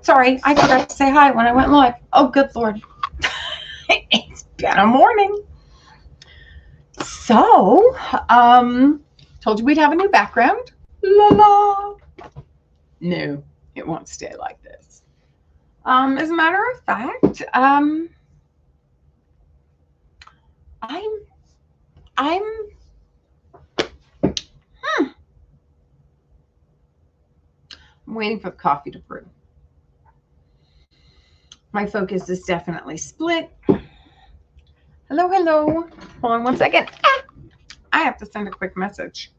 Sorry, I forgot to say hi when I went live. Oh, good Lord. It's been a morning. So, told you we'd have a new background. La la. No, it won't stay like this. As a matter of fact, I'm waiting for the coffee to brew. My focus is definitely split. Hello, hello. Hold on one second. I have to send a quick message.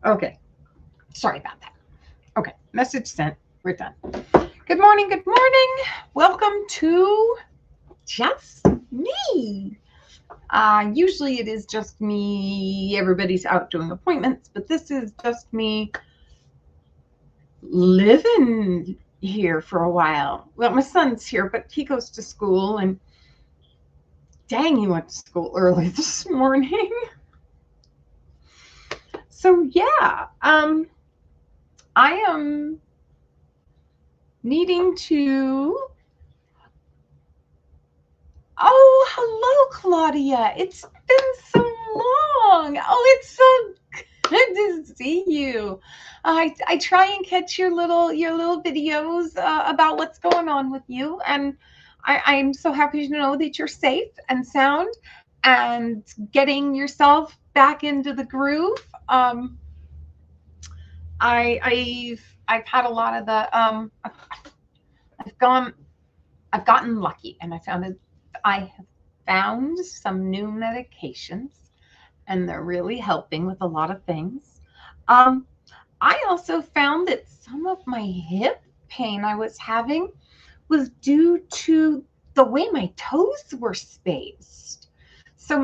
Okay. Sorry about that. Okay. Message sent. We're done. Good morning. Good morning. Welcome to Just Me. Usually it is just me. Everybody's out doing appointments, but this is just me living here for a while. Well, my son's here, but he goes to school, and dang, he went to school early this morning. So yeah, I am needing to. Oh, hello, Claudia. It's been so long. Oh, it's so good to see you. I try and catch your little videos about what's going on with you, and I'm so happy to know that you're safe and sound and getting yourself back into the groove. I've had a lot of the I've gotten lucky, and I have found some new medications, and they're really helping with a lot of things. I also found that some of my hip pain I was having was due to the way my toes were spaced. So so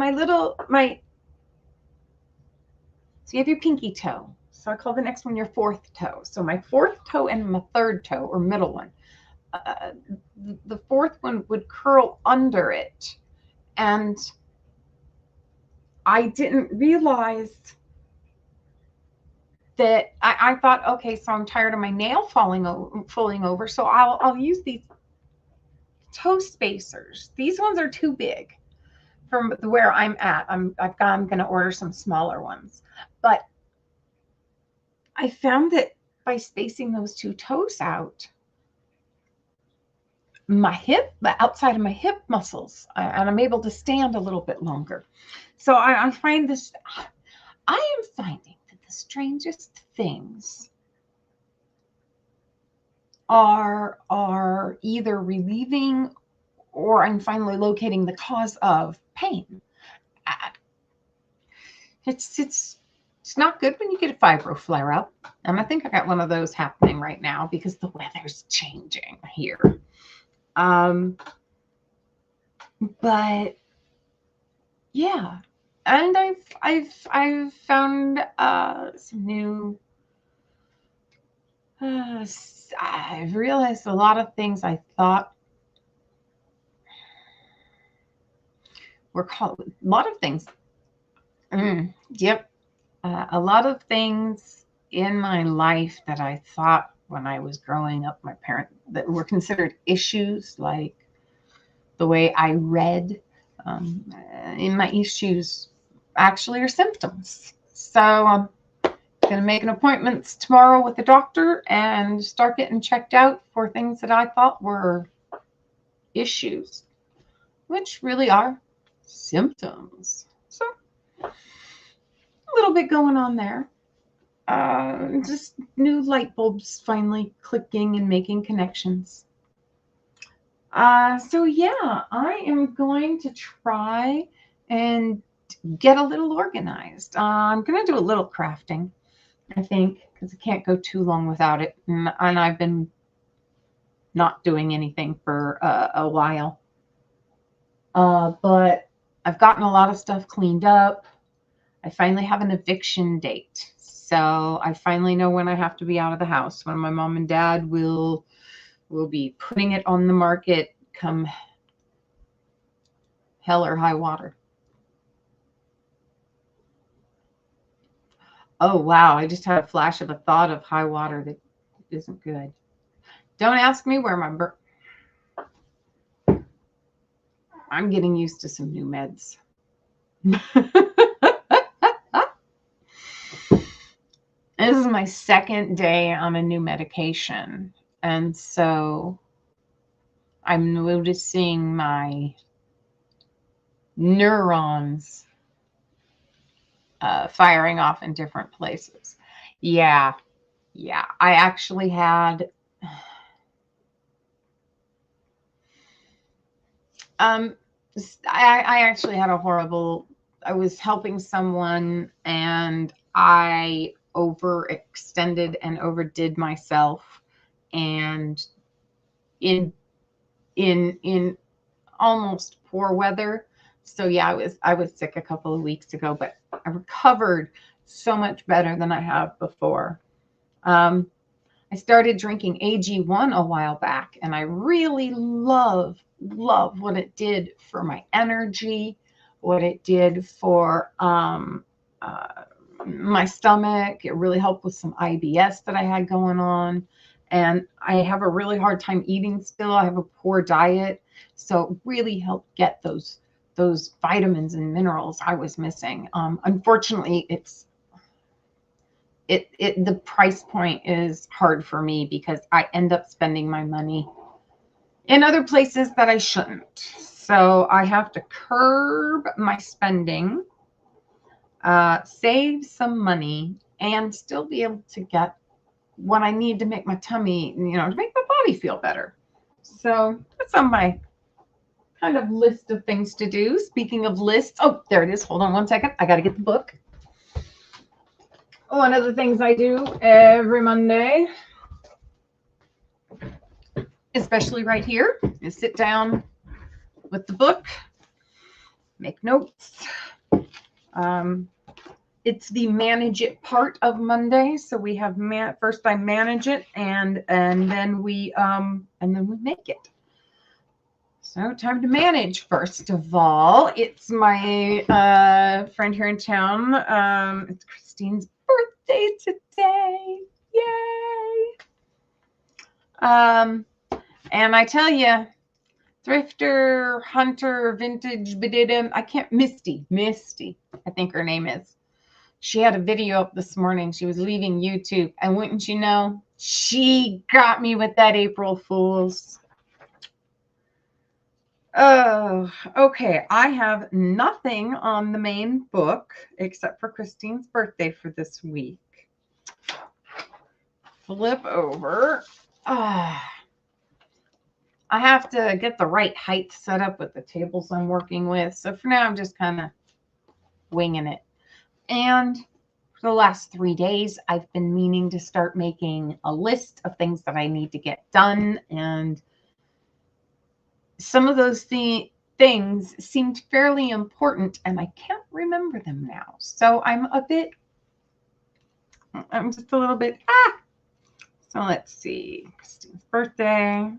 you have your pinky toe. So I call the next one your fourth toe. So my fourth toe and my third toe, or middle one, the fourth one would curl under it. And I didn't realize that I thought, okay, so I'm tired of my nail falling over. So I'll use these toe spacers. These ones are too big from where I'm at. I'm going to order some smaller ones. But I found that by spacing those two toes out, the outside of my hip muscles, and I'm able to stand a little bit longer. So I find this, I am finding that the strangest things are either relieving, or I'm finally locating the cause of pain. It's not good when you get a fibro flare up. And I think I got one of those happening right now because the weather's changing here. But yeah, and I've found some new. I've realized a lot of things I thought were called a lot of things. Yep, a lot of things in my life that I thought when I was growing up, my parents, that were considered issues, like the way I read. In my issues actually are symptoms. So I'm going to make an appointment tomorrow with the doctor and start getting checked out for things that I thought were issues, which really are symptoms. So a little bit going on there. Just new light bulbs finally clicking and making connections. So yeah, I am going to try and get a little organized. I'm going to do a little crafting, I think, because I can't go too long without it. And I've been not doing anything for a while. But I've gotten a lot of stuff cleaned up. I finally have an eviction date. So I finally know when I have to be out of the house, when my mom and dad will We'll be putting it on the market come hell or high water. Oh, wow. I just had a flash of a thought of high water that isn't good. Don't ask me where my I'm getting used to some new meds. This is my second day on a new medication. And so I'm noticing my neurons firing off in different places. Yeah. I actually had I actually had a horrible, I was helping someone and I overextended and overdid myself, and in almost poor weather. So yeah, I was sick a couple of weeks ago, but I recovered so much better than I have before. I started drinking AG1 a while back, and I really love what it did for my energy, what it did for my stomach. It really helped with some IBS that I had going on. And I have a really hard time eating still. I have a poor diet. So it really helped get those vitamins and minerals I was missing. Unfortunately, the price point is hard for me because I end up spending my money in other places that I shouldn't. So I have to curb my spending, save some money, and still be able to get what I need to make my tummy, to make my body feel better. So that's on my kind of list of things to do. Speaking of lists, oh, there it is. Hold on one second. I got to get the book. One of the things I do every Monday, especially right here, is sit down with the book, make notes. It's the manage it part of Monday. So we have first I manage it, and then we make it. So time to manage. First of all, it's my friend here in town. It's Christine's birthday today. Yay! And I tell you, thrifter, hunter, vintage, Misty, I think her name is. She had a video up this morning. She was leaving YouTube, and wouldn't you know, she got me with that April Fool's. Oh, okay. I have nothing on the main book except for Christine's birthday for this week. Flip over. I have to get the right height set up with the tables I'm working with. So for now, I'm just kind of winging it. And for the last 3 days, I've been meaning to start making a list of things that I need to get done. And some of those things seemed fairly important, and I can't remember them now. So I'm just a little bit, So let's see. Christine's birthday.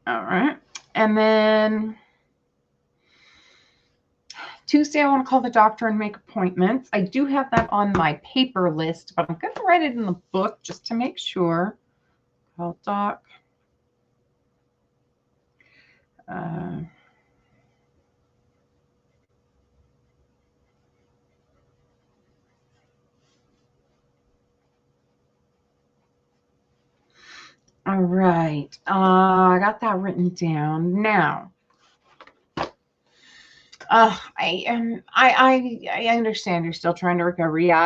All right. And then Tuesday, I want to call the doctor and make appointments. I do have that on my paper list, but I'm going to write it in the book just to make sure. Call doc. All right. I got that written down. Now, I understand you're still trying to recover. Yeah,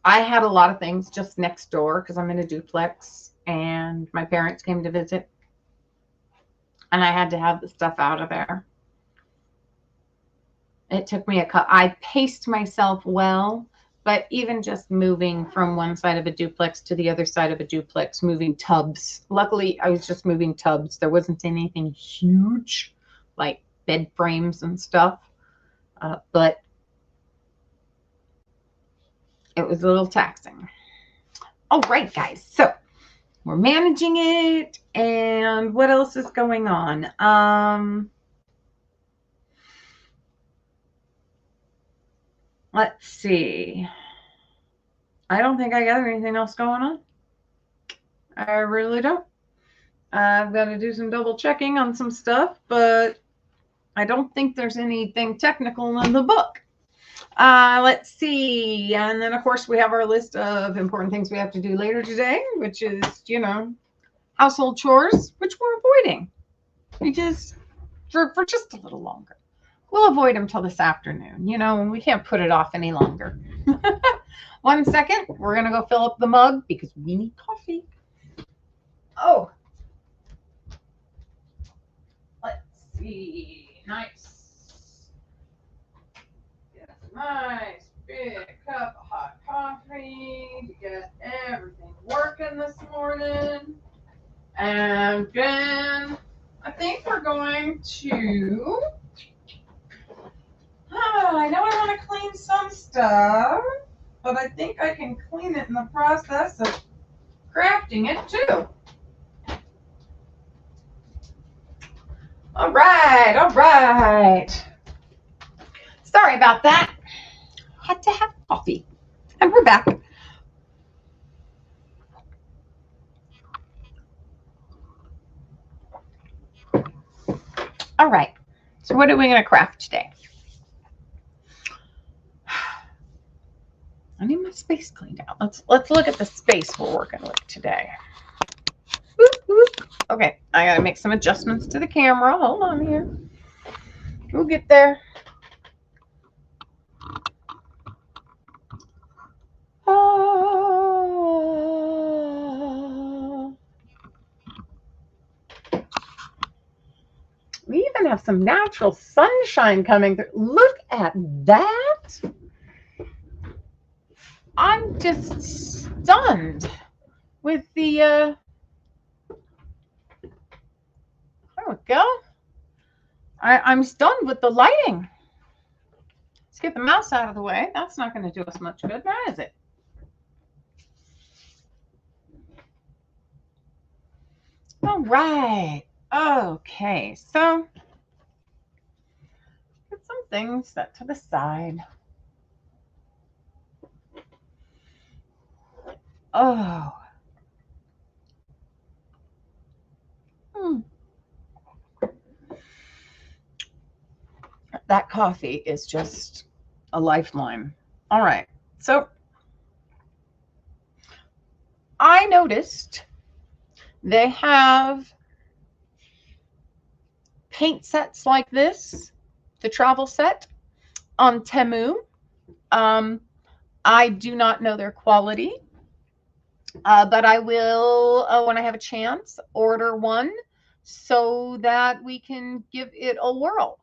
I had a lot of things just next door because I'm in a duplex, and my parents came to visit, and I had to have the stuff out of there. It took me I paced myself well, but even just moving from one side of a duplex to the other side of a duplex, moving tubs. Luckily, I was just moving tubs. There wasn't anything huge like bed frames and stuff, but it was a little taxing. All right, guys. So we're managing it. And what else is going on? Let's see. I don't think I got anything else going on. I really don't. I've got to do some double checking on some stuff, but I don't think there's anything technical in the book. Let's see. And then, of course, we have our list of important things we have to do later today, which is, household chores, which we're avoiding because for just a little longer. We'll avoid them till this afternoon. We can't put it off any longer. 1 second. We're going to go fill up the mug because we need coffee. Oh. Let's see. Nice. Get a nice big cup of hot coffee to get everything working this morning. And then I think we're going to... I know I want to clean some stuff, but I think I can clean it in the process of crafting it too. All right. Sorry about that. Had to have coffee. And we're back. All right. So what are we going to craft today? I need my space cleaned out. Let's look at the space we're working with today. Okay, I got to make some adjustments to the camera. Hold on here. We'll get there. We even have some natural sunshine coming through. Look at that. I'm just stunned with the, there we go. I'm stunned with the lighting. Let's get the mouse out of the way. That's not going to do us much good, now is it? All right. Okay, so get some things set to the side. Oh. That coffee is just a lifeline. All right. So I noticed they have paint sets like this, the travel set, on Temu. I do not know their quality, but I will, when I have a chance, order one so that we can give it a whirl.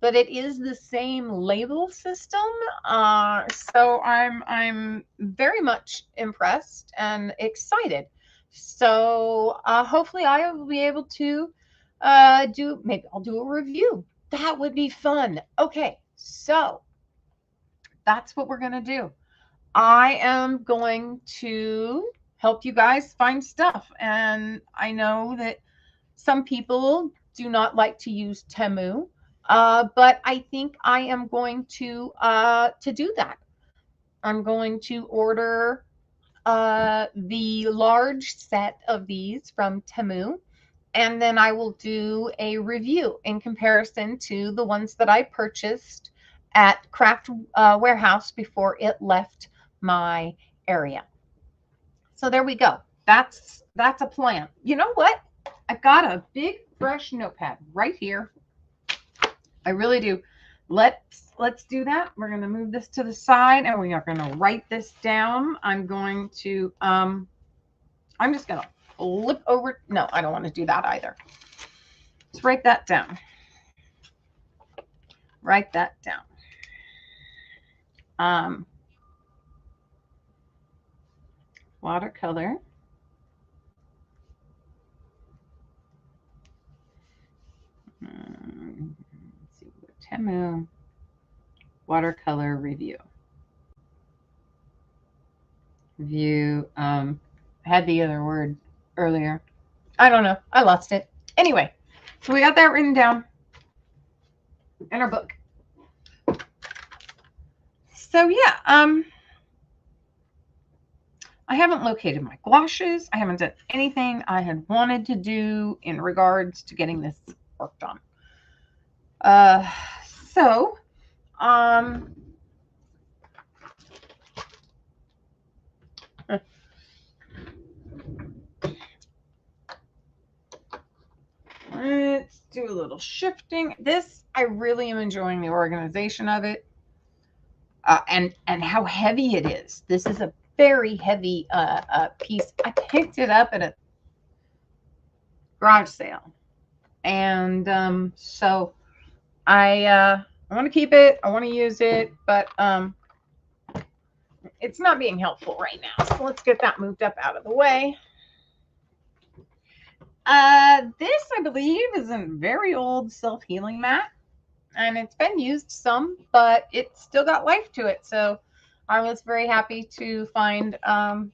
But it is the same label system, so I'm very much impressed and excited. So hopefully I will be able to maybe I'll do a review. That would be fun. Okay, so that's what we're gonna do. I am going to help you guys find stuff, and I know that some people do not like to use Temu. But I think I am going to do that. I'm going to order the large set of these from Temu, and then I will do a review in comparison to the ones that I purchased at Craft Warehouse before it left my area. So there we go. That's a plan. You know what? I've got a big fresh notepad right here. I really do. Let's do that. We're going to move this to the side and we are going to write this down. I'm going to I'm just going to flip over. No, I don't want to do that either. Let's write that down. Write that down. Watercolor. Let's see, Temu watercolor review. view. Had the other word earlier. I don't know. I lost it. Anyway, so we got that written down in our book. So yeah, I haven't located my gouaches. I haven't done anything I had wanted to do in regards to getting this worked on. So, let's do a little shifting. This, I really am enjoying the organization of it, and how heavy it is. This is a very heavy piece. I picked it up at a garage sale, and so I want to keep it. I want to use it, but it's not being helpful right now. So let's get that moved up out of the way. This, I believe, is a very old self-healing mat, and it's been used some, but it's still got life to it. So I was very happy to find an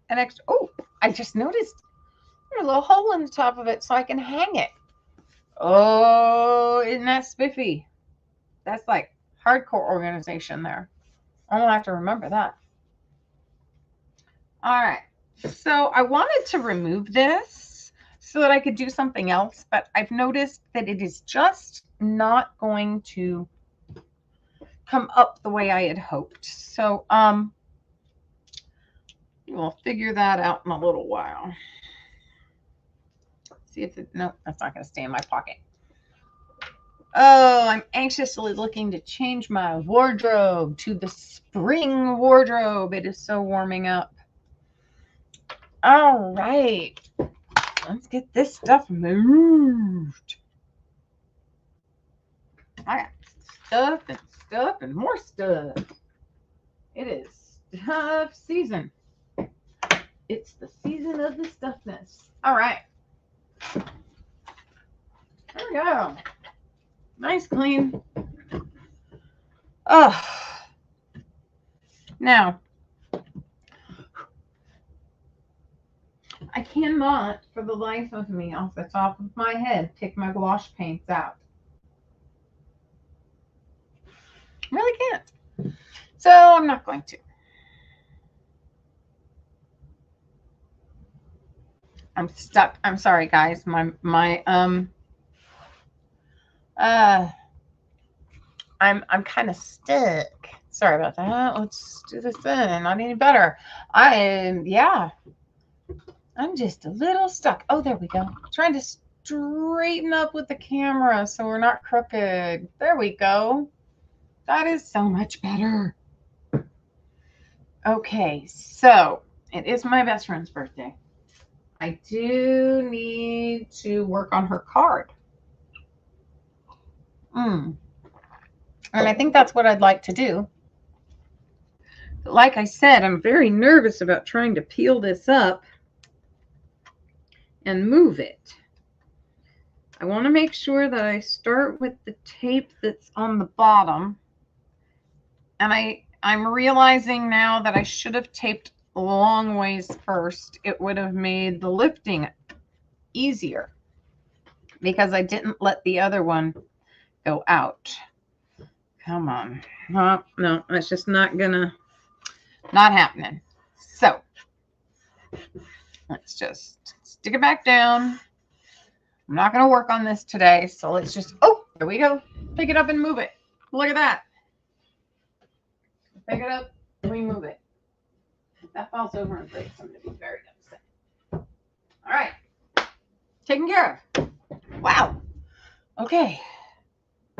extra. Oh, I just noticed there's a little hole in the top of it so I can hang it. Oh, isn't that spiffy? That's like hardcore organization there. I'm gonna have to remember that. All right. So I wanted to remove this so that I could do something else, but I've noticed that it is just not going to come up the way I had hoped. So we'll figure that out in a little while. See if it, no, that's not going to stay in my pocket. Oh, I'm anxiously looking to change my wardrobe to the spring wardrobe. It is so warming up. All right. Let's get this stuff moved. I got stuff and more stuff. It is stuff season. It's the season of the stuffness. All right. There we go. Nice, clean. Oh. Now, I cannot, for the life of me, off the top of my head, pick my gouache paints out. I really can't. So I'm not going to. I'm stuck. I'm sorry, guys. I'm kind of stuck. Sorry about that. Let's do this then. Not any better. I'm just a little stuck. Oh, there we go. Trying to straighten up with the camera so we're not crooked. There we go. That is so much better. Okay, so it is my best friend's birthday. I do need to work on her card. And I think that's what I'd like to do. But like I said, I'm very nervous about trying to peel this up and move it. I want to make sure that I start with the tape that's on the bottom. And I'm realizing now that I should have taped a long ways first. It would have made the lifting easier because I didn't let the other one go out. Come on. No, it's just not happening. So let's just stick it back down. I'm not going to work on this today. So let's just, oh, there we go. Pick it up and move it. Look at that. Pick it up, remove it. If that falls over and breaks, I'm going to be very upset. All right. Taken care of. Wow. Okay.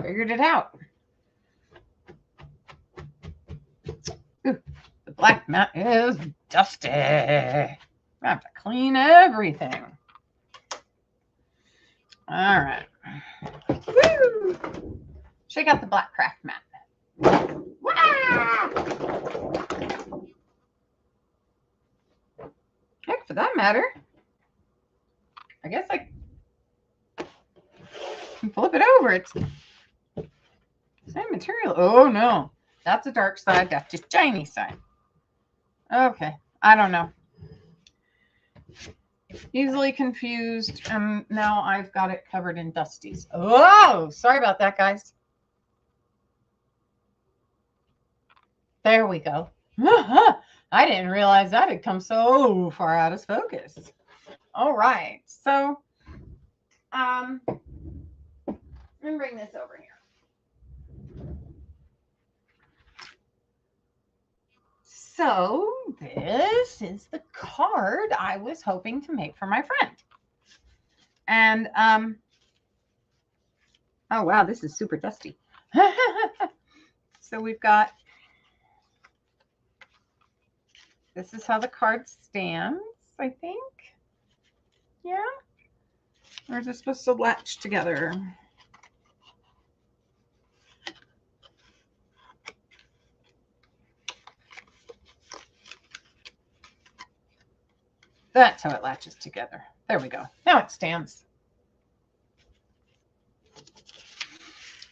Figured it out. Ooh, the black mat is dusty. I have to clean everything. All right. Woo! Shake out the black craft mat. Heck, for that matter, I guess I can flip it over. It's the same material. Oh no, that's a dark side. That's just shiny side. Okay, I don't know. Easily confused, and now I've got it covered in dusties. Oh, sorry about that, guys. There we go. I didn't realize that had come so far out of focus. All right, so let me bring this over here. So this is the card I was hoping to make for my friend. And oh wow, this is super dusty. So we've got, this is how the card stands, I think. Yeah. Or is it supposed to latch together? That's how it latches together. There we go. Now it stands.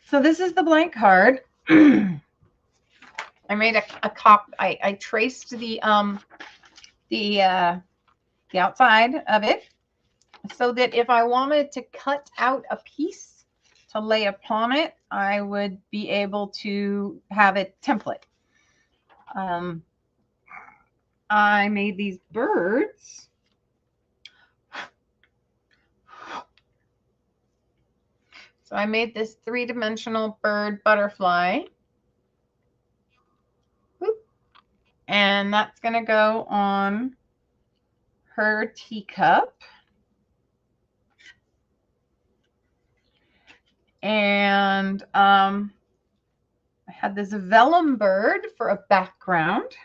So this is the blank card. I made a copy. I traced the outside of it so that if I wanted to cut out a piece to lay upon it, I would be able to have a template. I made these birds. So I made this 3-dimensional bird butterfly. And that's going to go on her teacup. And I had this vellum bird for a background.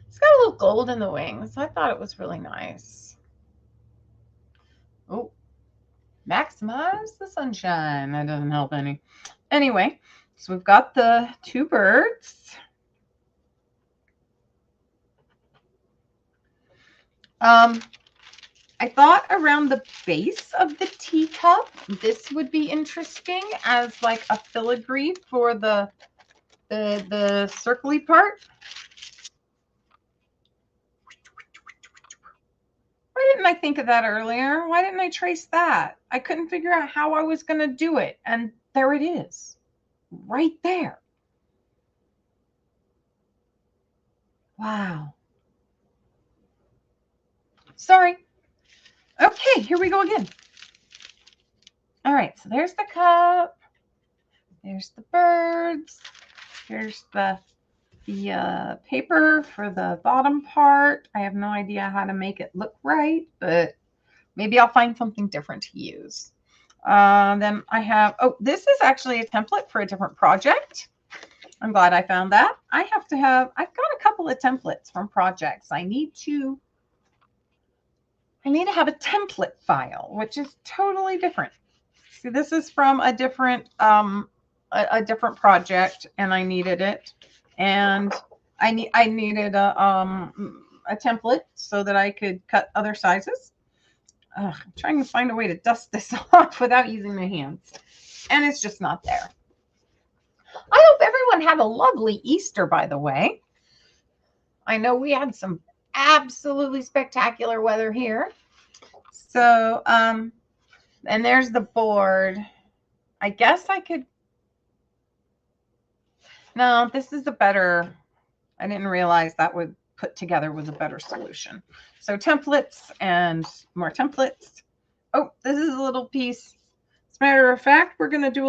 It's got a little gold in the wings. I thought it was really nice. Oh, maximize the sunshine. That doesn't help any. Anyway, so we've got the 2 birds. I thought around the base of the teacup, this would be interesting as like a filigree for the circly part. Why didn't I think of that earlier? Why didn't I trace that? I couldn't figure out how I was going to do it. And there it is, right there. Wow. Sorry. Okay, here we go again. All right, so there's the cup. There's the birds. Here's the paper for the bottom part. I have no idea how to make it look right, but maybe I'll find something different to use. Then I have, oh, this is actually a template for a different project. I'm glad I found that. I've got a couple of templates from projects. I need to have a template file, which is totally different. See, this is from a different project, and I needed it. And I needed a template so that I could cut other sizes. I'm trying to find a way to dust this off without using my hands, and it's just not there. I hope everyone had a lovely Easter, by the way. I know we had some absolutely spectacular weather here. So, and there's the board. I guess I could, no, this is a better, I didn't realize that would put together was a better solution. So templates and more templates. Oh, this is a little piece. As a matter of fact, we're going to do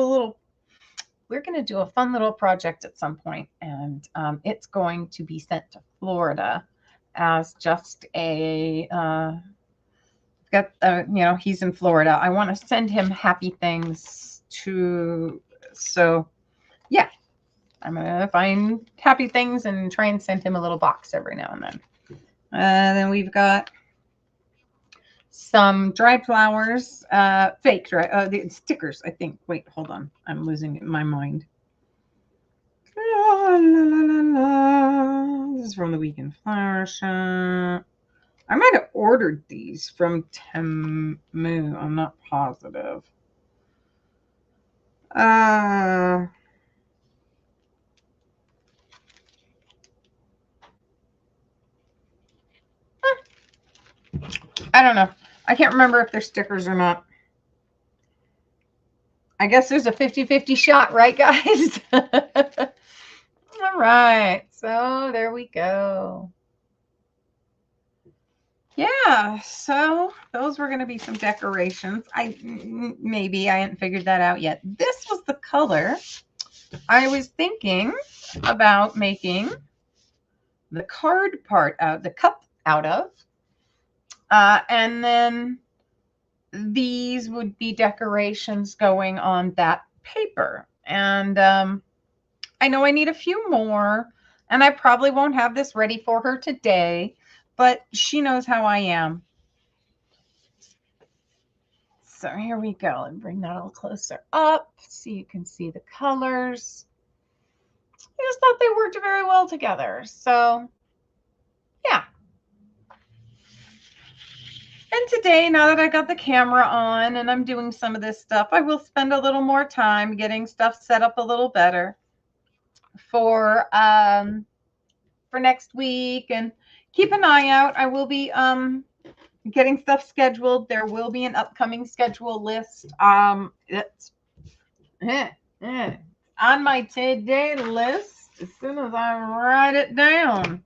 a fun little project at some point, and it's going to be sent to Florida as just a, he's in Florida. I want to send him happy things so yeah, I'm going to find happy things and try and send him a little box every now and then. Then we've got some dried flowers, fake, the stickers, I think. Wait, hold on. I'm losing my mind. La, la, la, la, la. This is from the Weekend Flower Shop. I might have ordered these from Temu. I'm not positive. I don't know. I can't remember if they're stickers or not. I guess there's a 50-50 shot, right, guys? All right. So there we go. Yeah, so those were going to be some decorations. Maybe I hadn't figured that out yet. This was the color I was thinking about making the card part of the cup out of. And then these would be decorations going on that paper. And I know I need a few more, and I probably won't have this ready for her today, but she knows how I am. So here we go, and bring that a little closer up so you can see the colors. I just thought they worked very well together. So yeah. And today, now that I got the camera on and I'm doing some of this stuff, I will spend a little more time getting stuff set up a little better for next week. And keep an eye out. I will be getting stuff scheduled. There will be an upcoming schedule list. It's on my today list as soon as I write it down.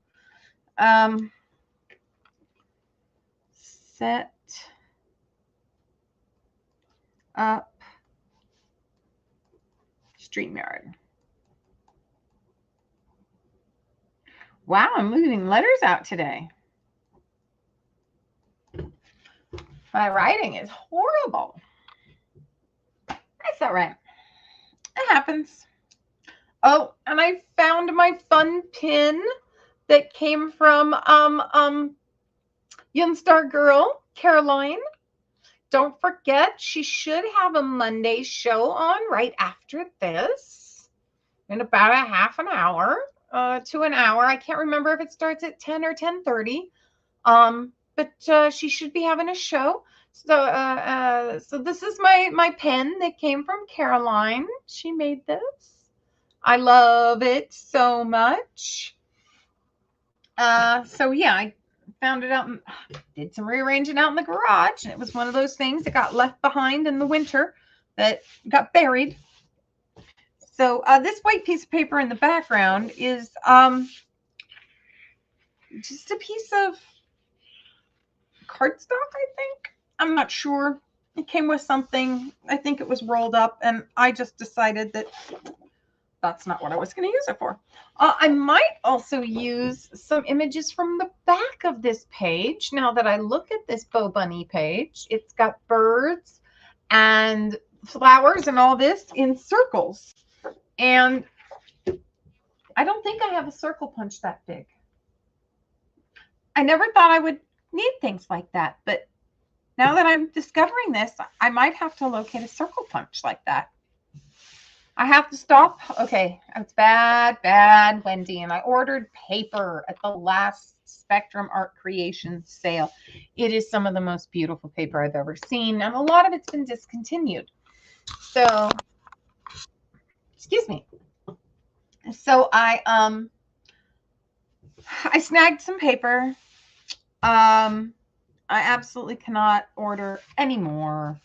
Set up StreamYard. Wow, I'm leaving letters out today. My writing is horrible. That's all right. It happens. Oh, and I found my fun pin that came from Young Star Girl, Caroline. Don't forget, she should have a Monday show on right after this in about a half an hour to an hour. I can't remember if it starts at 10 or 10:30. But she should be having a show. So so this is my pen that came from Caroline. She made this. I love it so much. So yeah, I found it out and did some rearranging out in the garage, and it was one of those things that got left behind in the winter that got buried. So this white piece of paper in the background is just a piece of cardstock, I think. I'm not sure. It came with something. I think it was rolled up, and I just decided that that's not what I was going to use it for. I might also use some images from the back of this page. Now that I look at this Bo Bunny page, it's got birds and flowers and all this in circles. And I don't think I have a circle punch that big. I never thought I would need things like that, but now that I'm discovering this, I might have to locate a circle punch like that. I have to stop. Okay, it's bad, Wendy. And I ordered paper at the last Spectrum Art Creations sale. It is some of the most beautiful paper I've ever seen, and a lot of it's been discontinued. So, excuse me. So I snagged some paper. I absolutely cannot order anymore.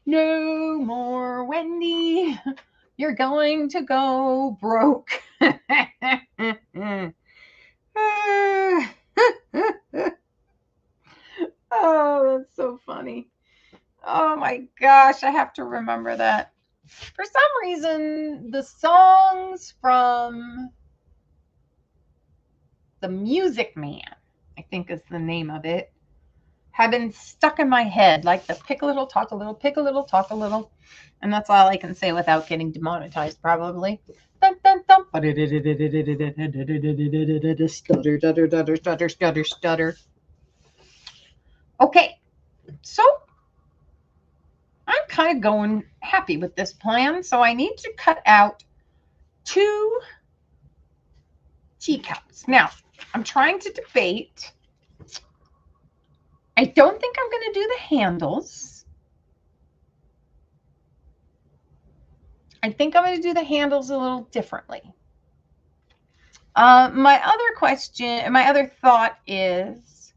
No more, Wendy. You're going to go broke. Oh, that's so funny. Oh my gosh, I have to remember that. For some reason, the songs from The Music Man, I think is the name of it, have been stuck in my head, like the pick a little, talk a little, pick a little, talk a little. And that's all I can say without getting demonetized, probably. Dun, dun, dun. Stutter, stutter, stutter, stutter, stutter, stutter. Okay, so I'm kind of going happy with this plan. So I need to cut out 2 teacups. Now, I'm trying to debate I don't think I'm going to do the handles. I think I'm going to do the handles a little differently. My other thought is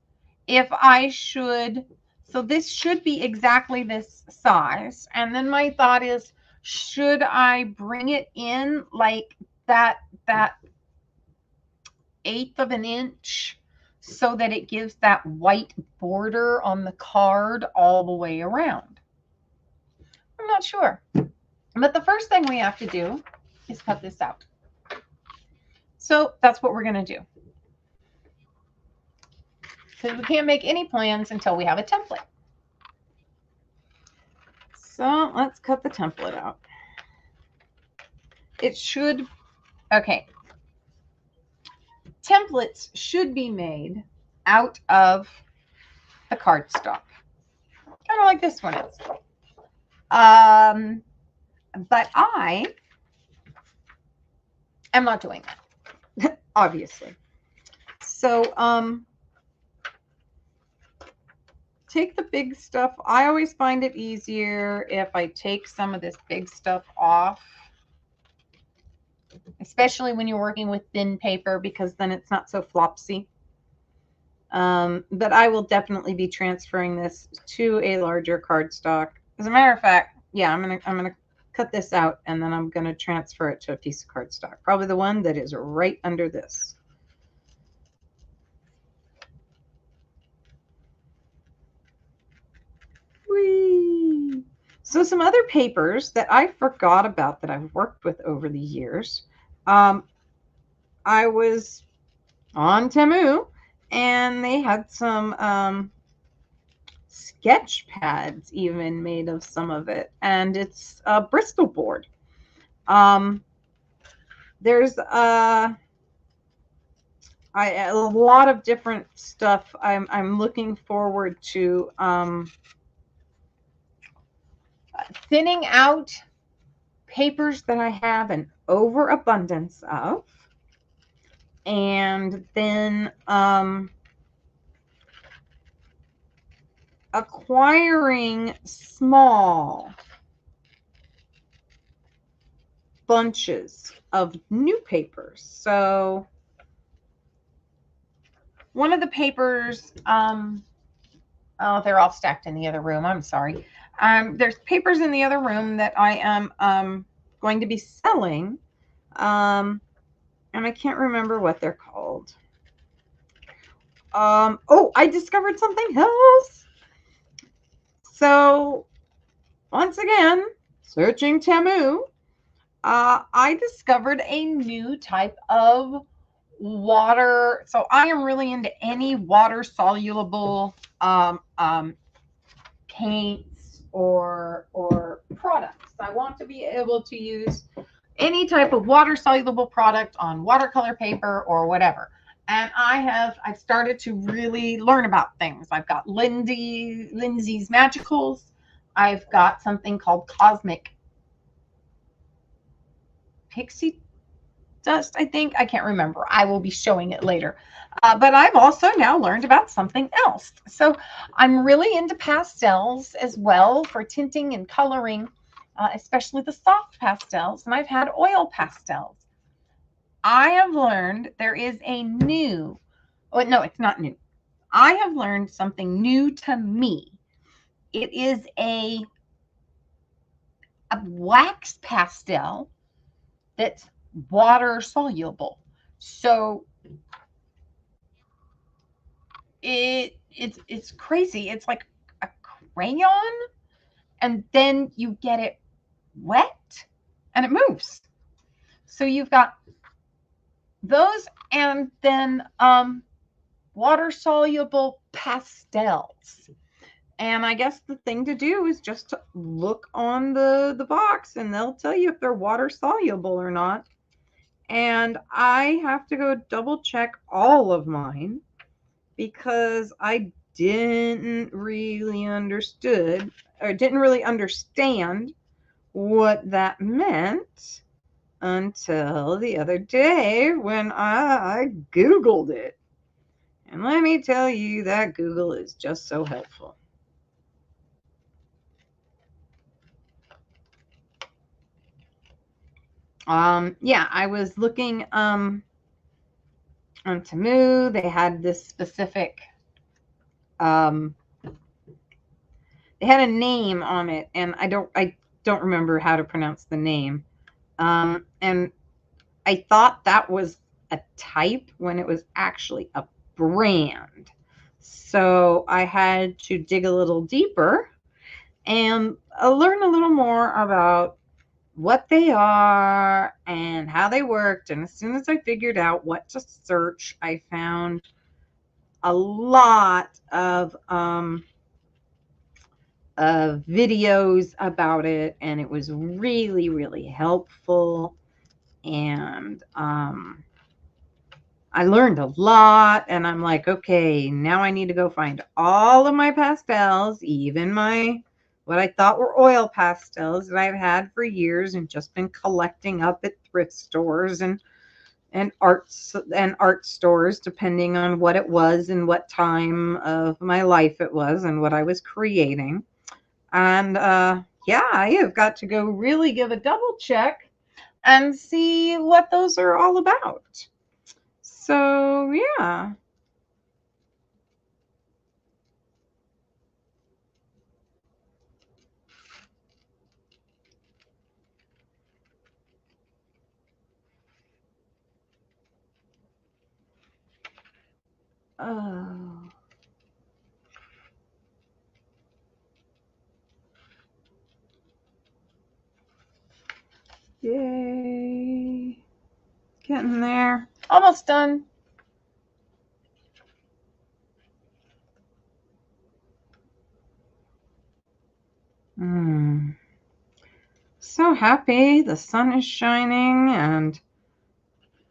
if I should, so this should be exactly this size. And then my thought is, should I bring it in like that 1/8 of an inch so that it gives that white border on the card all the way around? I'm not sure. But the first thing we have to do is cut this out. So that's what we're going to do. Because we can't make any plans until we have a template. So let's cut the template out. It should, okay. Templates should be made out of the cardstock. Kind of like this one is. But I am not doing that, obviously. So take the big stuff. I always find it easier if I take some of this big stuff off, especially when you're working with thin paper, because then it's not so flopsy. But I will definitely be transferring this to a larger cardstock. As a matter of fact, yeah, I'm gonna cut this out and then I'm gonna transfer it to a piece of cardstock, probably the one that is right under this. Whee! So some other papers that I forgot about that I've worked with over the years. I was on Temu and they had some sketch pads even made of some of it, and it's a Bristol board. There's a lot of different stuff. I'm looking forward to thinning out papers that I have an overabundance of, and then acquiring small bunches of new papers. So one of the papers, oh, they're all stacked in the other room. I'm sorry. There's papers in the other room that I am going to be selling, and I can't remember what they're called. Oh, I discovered something else. So once again, searching Temu, I discovered a new type of water. So I am really into any water soluble paints or products. I want to be able to use any type of water soluble product on watercolor paper or whatever. And I've started to really learn about things. I've got Lindsay's Magicals. I've got something called Cosmic Pixie Dust, I think. I can't remember. I will be showing it later. But I've also now learned about something else. So I'm really into pastels as well for tinting and coloring, especially the soft pastels. And I've had oil pastels. I have learned there is a new, oh, no, it's not new. I have learned something new to me. It is a wax pastel that's water soluble. So it's crazy. It's like a crayon, and then you get it wet and it moves. So you've got those, and then water soluble pastels. And I guess the thing to do is just to look on the box, and they'll tell you if they're water soluble or not. And I have to go double check all of mine because I didn't really understand what that meant until the other day when I Googled it. And let me tell you that Google is just so helpful. Yeah, I was looking on Temu. They had this specific they had a name on it, and I don't remember how to pronounce the name. And I thought that was a type when it was actually a brand. So I had to dig a little deeper and learn a little more about what they are and how they worked. And as soon as I figured out what to search, I found a lot of videos about it, and it was really, really helpful. And I learned a lot, and I'm like, okay, now I need to go find all of my pastels, even my what I thought were oil pastels that I've had for years and just been collecting up at thrift stores and art stores, depending on what it was and what time of my life it was and what I was creating. And yeah, I have got to go really give a double check and see what those are all about. So yeah. Oh. Yay. Getting there. Almost done. So happy. The sun is shining, and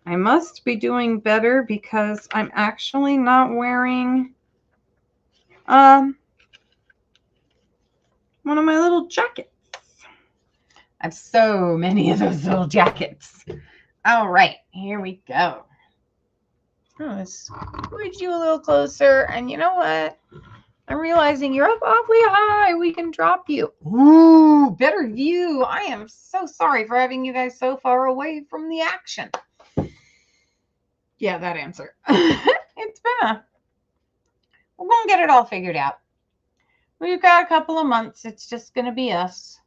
I must be doing better because I'm actually not wearing one of my little jackets. I have so many of those little jackets. All right, here we go. Let's squeeze you a little closer. And you know what? I'm realizing you're up awfully high. We can drop you. Ooh, better view. I am so sorry for having you guys so far away from the action. Yeah, that answer. It's been we're going to get it all figured out. We've got a couple of months. It's just going to be us.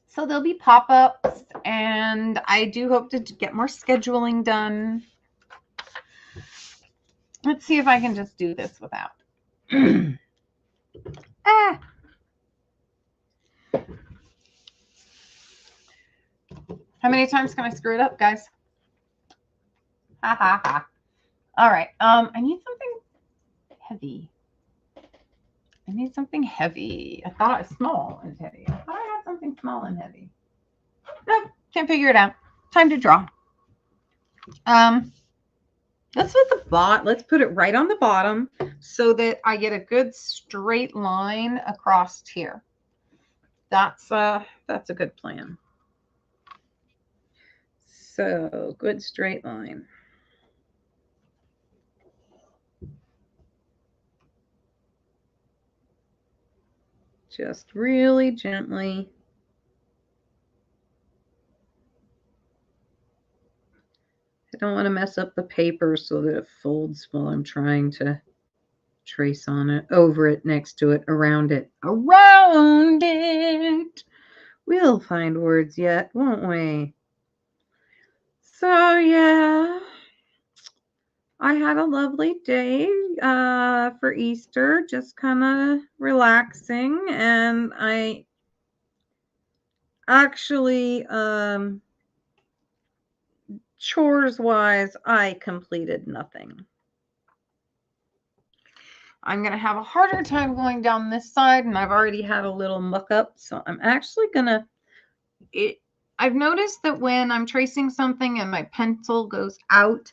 So there'll be pop-ups, and I do hope to get more scheduling done. Let's see if I can just do this without. Ah. How many times can I screw it up, guys? Ha ha ha. All right. I need something heavy. I need something heavy. I thought small and heavy. I thought I had something small and heavy. Nope, can't figure it out. Time to draw. Let's put it right on the bottom so that I get a good straight line across here. That's a good plan. So good straight line. Just really gently. I don't want to mess up the paper so that it folds while I'm trying to trace on it, over it, next to it, around it. Around it! We'll find words yet, won't we? So, yeah, I had a lovely day for Easter, just kind of relaxing, and I actually, chores-wise, I completed nothing. I'm going to have a harder time going down this side, and I've already had a little muck up, so I'm actually going to, I've noticed that when I'm tracing something and my pencil goes out,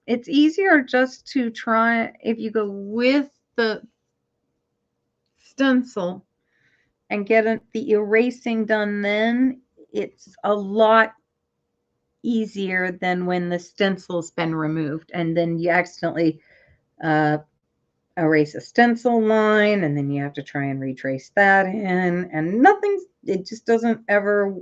it's easier just to try, if you go with the stencil and get the erasing done then, it's a lot easier than when the stencil's been removed and then you accidentally erase a stencil line and then you have to try and retrace that in, and it just doesn't ever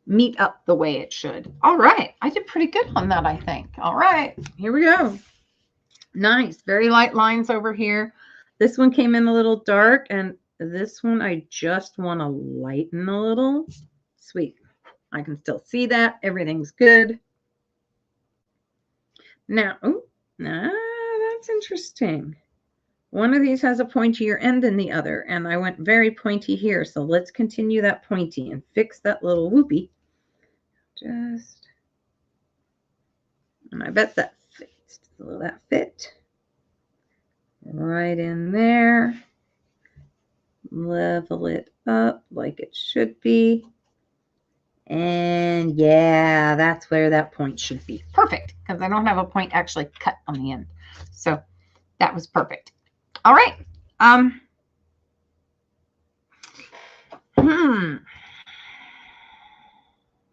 meet up the way it should. All right, I did pretty good on that, I think. All right, here we go. Nice, very light lines over here. This one came in a little dark, and this one I just want to lighten a little. Sweet. I can still see that. Everything's good. Now, that's interesting. One of these has a pointier end than the other, and I went very pointy here. So let's continue that pointy and fix that little whoopee. And I bet that fits. Will that fit? Right in there. Level it up like it should be. And yeah, that's where that point should be. Perfect, because I don't have a point actually cut on the end. So that was perfect. All right.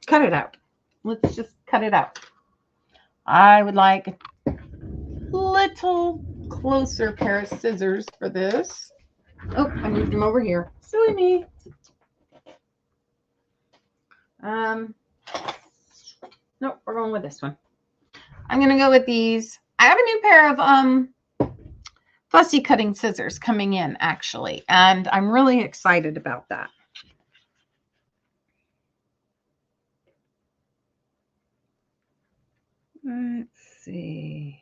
Cut it out. Let's just cut it out. I would like a little closer pair of scissors for this. Oh, I moved them over here. Silly me. Nope, we're going with this one. I'm going to go with these. I have a new pair of fussy cutting scissors coming in, actually, and I'm really excited about that. Let's see.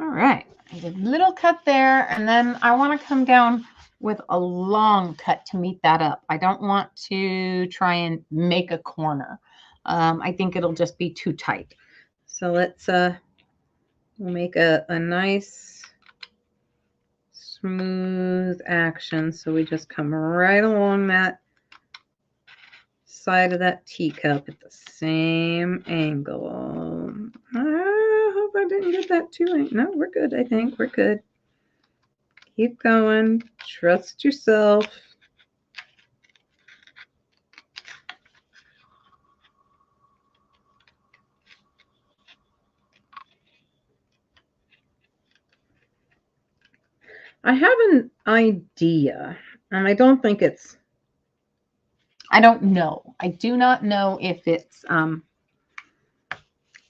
All right, I did a little cut there, and then I want to come down with a long cut to meet that up. I don't want to try and make a corner. I think it'll just be too tight. So let's we'll make a nice smooth action. So we just come right along that side of that teacup at the same angle. I hope I didn't get that too late. No, we're good. I think we're good. Keep going. Trust yourself. I have an idea, and I don't think it's... I don't know. I do not know if it's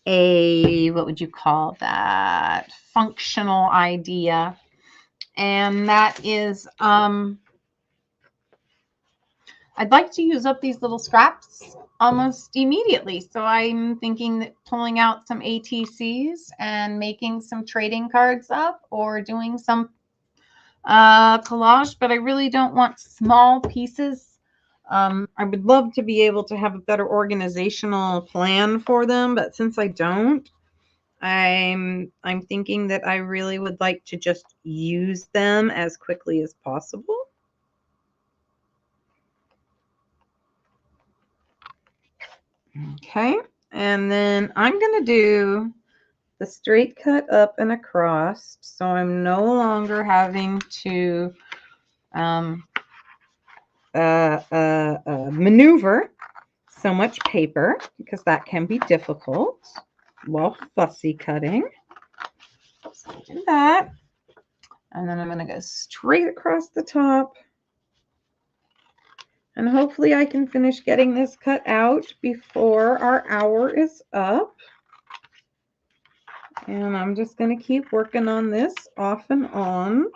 a, what would you call that, functional idea. And that is, I'd like to use up these little scraps almost immediately. So I'm thinking that pulling out some ATCs and making some trading cards up or doing some collage, but I really don't want small pieces. I would love to be able to have a better organizational plan for them, but since I don't, I'm thinking that I really would like to just use them as quickly as possible. Okay, and then I'm going to do the straight cut up and across, so I'm no longer having to maneuver so much paper, because that can be difficult while fussy cutting. So do that, and then I'm going to go straight across the top, and hopefully I can finish getting this cut out before our hour is up. And I'm just going to keep working on this off and on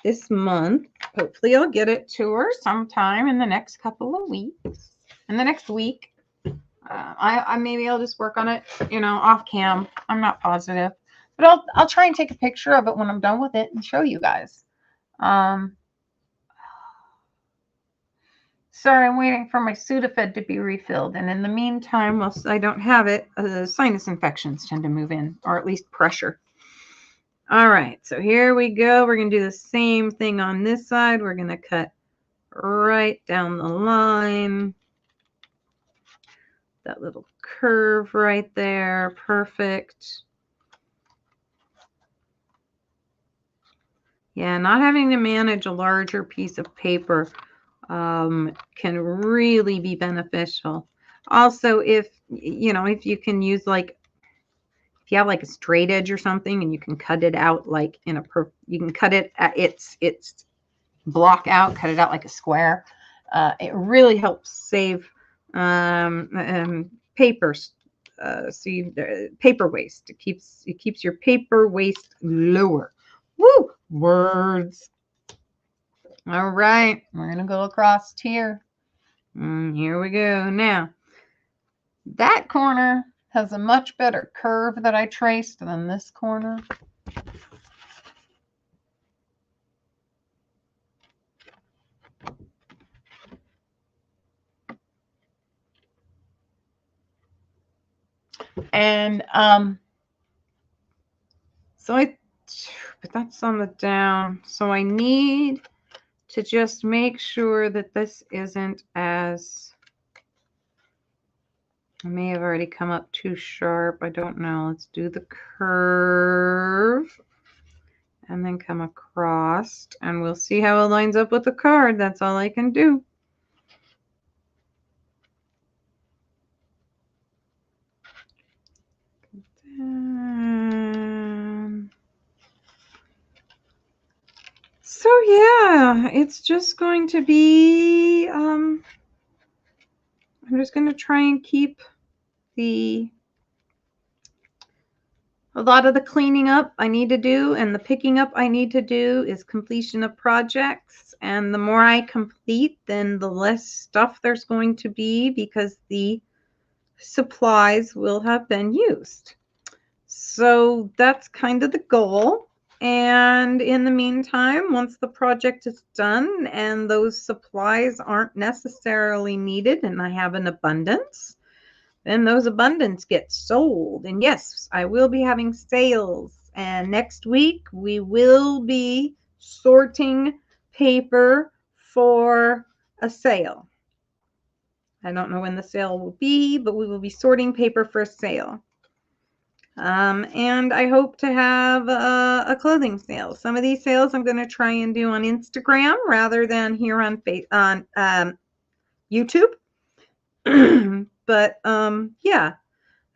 this month. Hopefully I'll get it to her sometime in the next couple of weeks. In the next week. Maybe I'll just work on it, off cam. I'm not positive. But I'll try and take a picture of it when I'm done with it and show you guys. Sorry, I'm waiting for my Sudafed to be refilled. And in the meantime, whilst I don't have it, sinus infections tend to move in, or at least pressure. All right, so here we go. We're going to do the same thing on this side. We're going to cut right down the line. The that little curve right there. Perfect. Yeah, not having to manage a larger piece of paper can really be beneficial. Also, if you can use like, if you have like a straight edge or something and you can cut it out like you can cut it at its block out, cut it out like a square. It really helps save papers. Paper waste. It keeps your paper waste lower. Woo! Words. All right, we're gonna go across here. Here we go. Now, that corner has a much better curve that I traced than this corner. And but that's on the down. So I need to just make sure that this isn't as, I may have already come up too sharp. I don't know. Let's do the curve and then come across, and we'll see how it lines up with the card. That's all I can do. So yeah, it's just going to be, I'm just going to try and keep a lot of the cleaning up I need to do and the picking up I need to do is completion of projects. And the more I complete, then the less stuff there's going to be because the supplies will have been used. So that's kind of the goal. And in the meantime, once the project is done and those supplies aren't necessarily needed and I have an abundance, then those abundance get sold. And yes, I will be having sales. And next week, we will be sorting paper for a sale. I don't know when the sale will be, but we will be sorting paper for a sale. And I hope to have a clothing sale. Some of these sales I'm going to try and do on Instagram rather than here on YouTube. But yeah,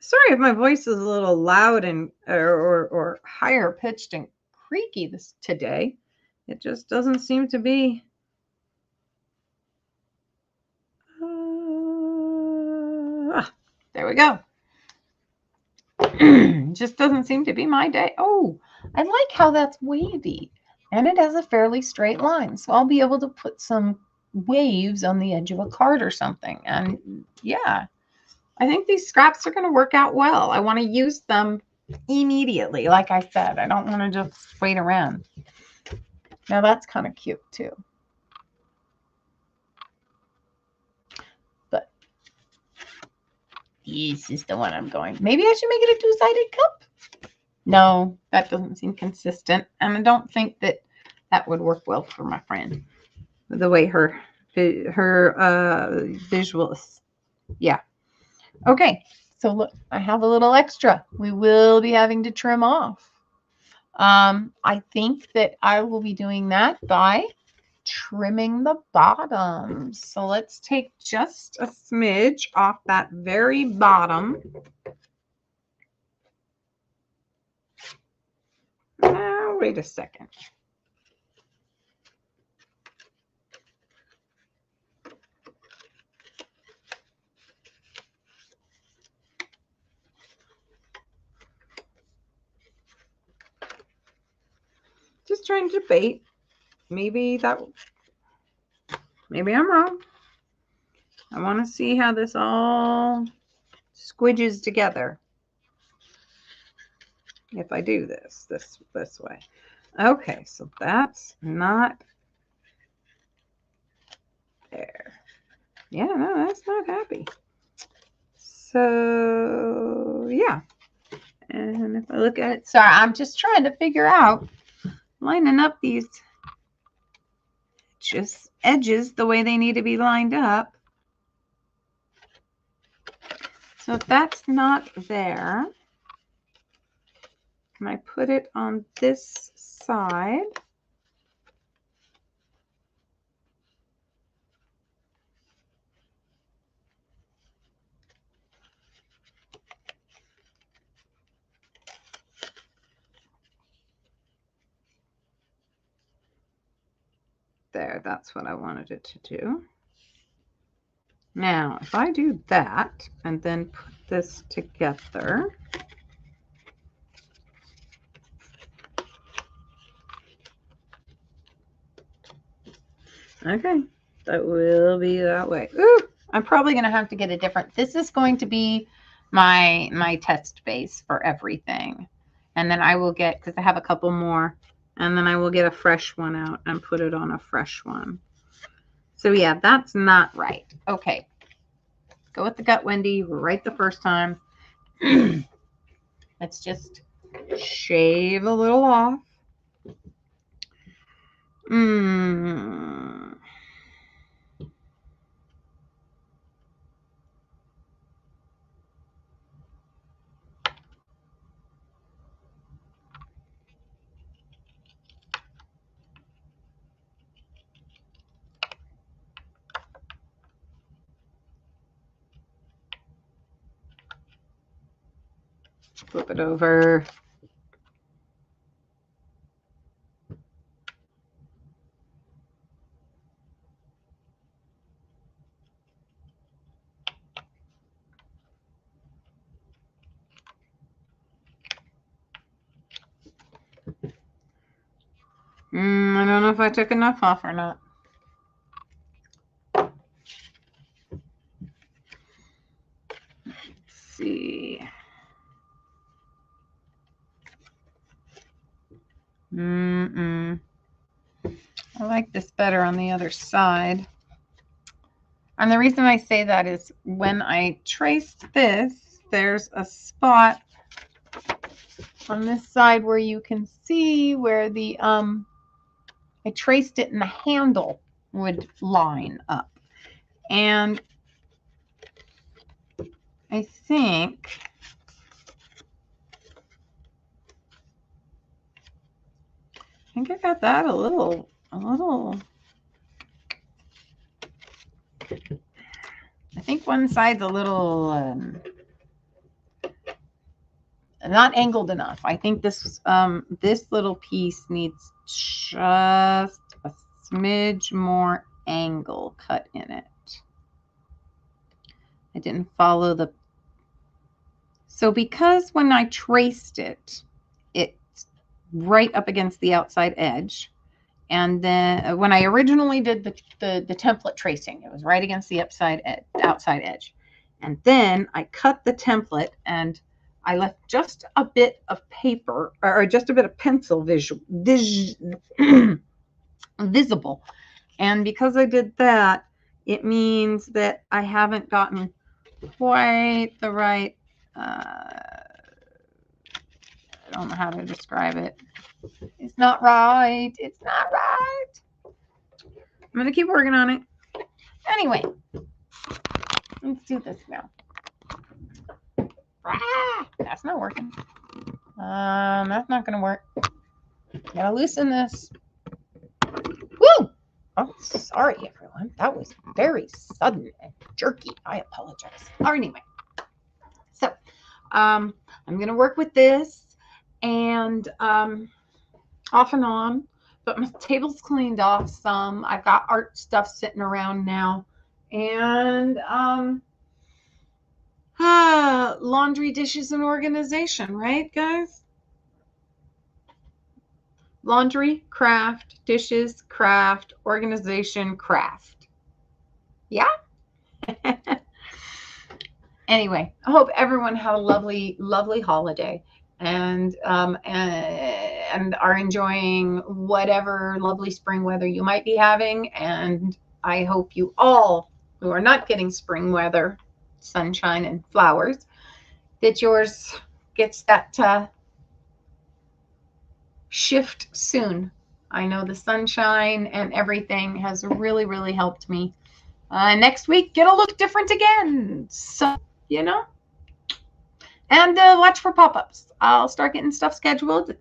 sorry if my voice is a little loud and or higher pitched and creaky today. It just doesn't seem to be. There we go. Just doesn't seem to be my day. Oh, I like how that's wavy and it has a fairly straight line. So I'll be able to put some waves on the edge of a card or something. And yeah, I think these scraps are going to work out well. I want to use them immediately. Like I said, I don't want to just wait around. Now that's kind of cute too. But this is the one I'm going. Maybe I should make it a two-sided cup. No, that doesn't seem consistent. And I don't think that would work well for my friend. The way her visuals. Yeah. Okay. So look, I have a little extra. We will be having to trim off. I think that I will be doing that by trimming the bottoms. So let's take just a smidge off that very bottom. Now, wait a second. Just trying to debate. Maybe I'm wrong. I want to see how this all squidges together. If I do this way. Okay, so that's not there. Yeah, no, that's not happy. So yeah. And if I look at it, sorry, I'm just trying to figure out lining up these just edges the way they need to be lined up. So if that's not there, can I put it on this side? There, that's what I wanted it to do. Now, if I do that and then put this together, okay, that will be that way. Ooh, I'm probably going to have to get a different. This is going to be my test base for everything. And then I will get, because I have a couple more, and then I will get a fresh one out and put it on a fresh one. So yeah, that's not right. Okay. Go with the gut, Wendy, right the first time. Let's just shave a little off. Flip it over. I don't know if I took enough off or not. Let's see. I like this better on the other side. And the reason I say that is when I traced this, there's a spot on this side where you can see where the I traced it and the handle would line up. And I think I got that a little I think one side's a little not angled enough. I think this this little piece needs just a smidge more angle cut in it. I didn't follow the, so because when I traced it, it's right up against the outside edge. And then when I originally did the template tracing, it was right against the outside edge. And then I cut the template and I left just a bit of paper or just a bit of pencil visible. And because I did that, it means that I haven't gotten quite the right, I don't know how to describe it. It's not right. It's not right. I'm going to keep working on it. Anyway, let's do this now. That's not working. That's not going to work. Gotta loosen this. Woo! Oh, sorry, everyone. That was very sudden and jerky. I apologize. Anyway, so I'm going to work with this and off and on, but my table's cleaned off some. I've got art stuff sitting around now, and laundry, dishes, and organization, right, guys? Laundry, craft, dishes, craft, organization, craft. Yeah? Anyway, I hope everyone had a lovely, lovely holiday and are enjoying whatever lovely spring weather you might be having. And I hope you all who are not getting spring weather, sunshine and flowers, that yours gets that shift soon. I know the sunshine and everything has really, really helped me. Next week, it'll look different again. So, you know, And watch for pop-ups. I'll start getting stuff scheduled.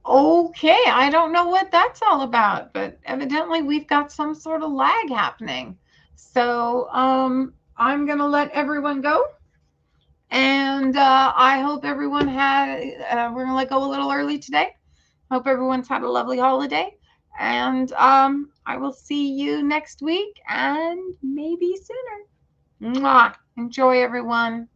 Okay, I don't know what that's all about, but evidently we've got some sort of lag happening. So I'm going to let everyone go. And I hope everyone had, we're going to let go a little early today. Hope everyone's had a lovely holiday. And I will see you next week and maybe sooner. Mwah. Enjoy, everyone.